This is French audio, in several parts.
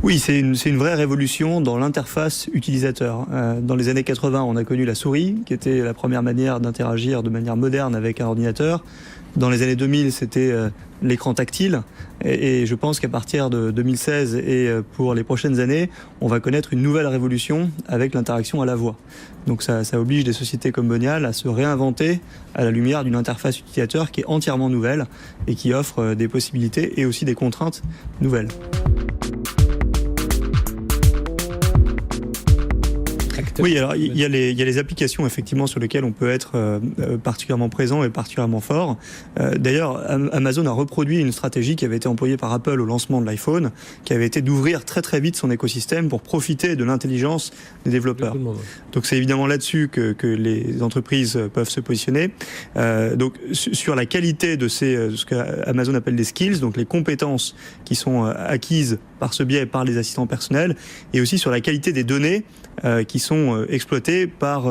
Oui, c'est une vraie révolution dans l'interface utilisateur. Dans les années 80, on a connu la souris, qui était la première manière d'interagir de manière moderne avec un ordinateur. Dans les années 2000, c'était l'écran tactile. Et je pense qu'à partir de 2016 et pour les prochaines années, on va connaître une nouvelle révolution avec l'interaction à la voix. Donc ça oblige des sociétés comme Bonial à se réinventer à la lumière d'une interface utilisateur qui est entièrement nouvelle et qui offre des possibilités et aussi des contraintes nouvelles. Oui, alors il y a les applications effectivement sur lesquelles on peut être particulièrement présent et particulièrement fort. D'ailleurs, Amazon a reproduit une stratégie qui avait été employée par Apple au lancement de l'iPhone, qui avait été d'ouvrir très très vite son écosystème pour profiter de l'intelligence des développeurs. Donc c'est évidemment là-dessus que les entreprises peuvent se positionner. Donc sur la qualité de ce qu'Amazon appelle des skills, donc les compétences qui sont acquises par ce biais par les assistants personnels, et aussi sur la qualité des données qui sont exploitées par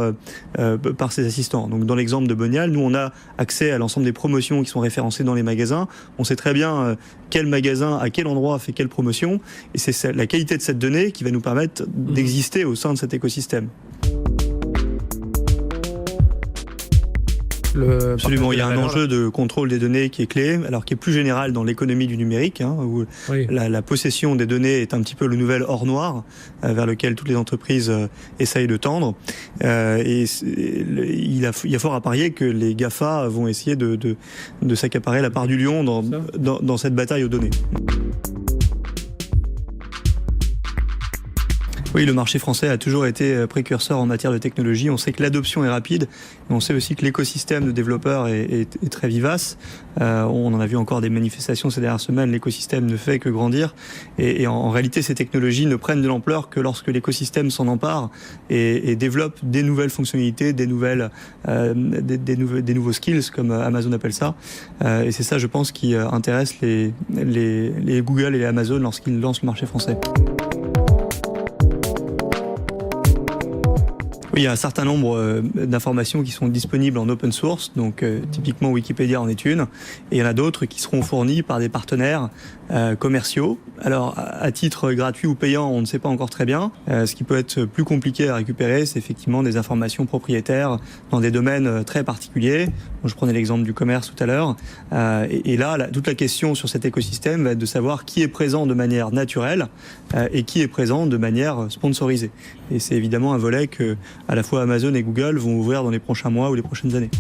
ces assistants. Donc dans l'exemple de Bonial, nous on a accès à l'ensemble des promotions qui sont référencées dans les magasins. On sait très bien quel magasin, à quel endroit fait quelle promotion, et c'est la qualité de cette donnée qui va nous permettre d'exister au sein de cet écosystème. Absolument, il y a un enjeu de contrôle des données qui est clé, alors qui est plus général dans l'économie du numérique, où la possession des données est un petit peu le nouvel or noir vers lequel toutes les entreprises essayent de tendre. Et il y a fort à parier que les GAFA vont essayer de s'accaparer la part du lion dans cette bataille aux données. Oui, le marché français a toujours été précurseur en matière de technologie. On sait que l'adoption est rapide, mais on sait aussi que l'écosystème de développeurs est très vivace. On en a vu encore des manifestations ces dernières semaines. L'écosystème ne fait que grandir. Et en réalité, ces technologies ne prennent de l'ampleur que lorsque l'écosystème s'en empare et développe des nouvelles fonctionnalités, des nouveaux skills, comme Amazon appelle ça. Et c'est ça, je pense, qui intéresse les Google et les Amazon lorsqu'ils lancent le marché français. Oui, il y a un certain nombre d'informations qui sont disponibles en open source, donc typiquement Wikipédia en est une, et il y en a d'autres qui seront fournies par des partenaires commerciaux. Alors, à titre gratuit ou payant, on ne sait pas encore très bien. Ce qui peut être plus compliqué à récupérer, c'est effectivement des informations propriétaires dans des domaines très particuliers. Je prenais l'exemple du commerce tout à l'heure. Et là, toute la question sur cet écosystème va être de savoir qui est présent de manière naturelle et qui est présent de manière sponsorisée. Et c'est évidemment un volet que à la fois Amazon et Google vont ouvrir dans les prochains mois ou les prochaines années.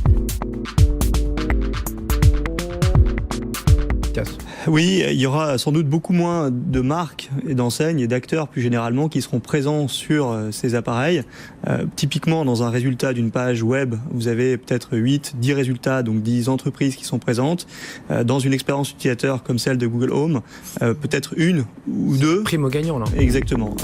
Oui, il y aura sans doute beaucoup moins de marques et d'enseignes et d'acteurs plus généralement qui seront présents sur ces appareils. Typiquement, dans un résultat d'une page web, vous avez peut-être 8-10 résultats, donc 10 entreprises qui sont présentes. Dans une expérience utilisateur comme celle de Google Home, peut-être une ou deux. Primo gagnant, là. Exactement.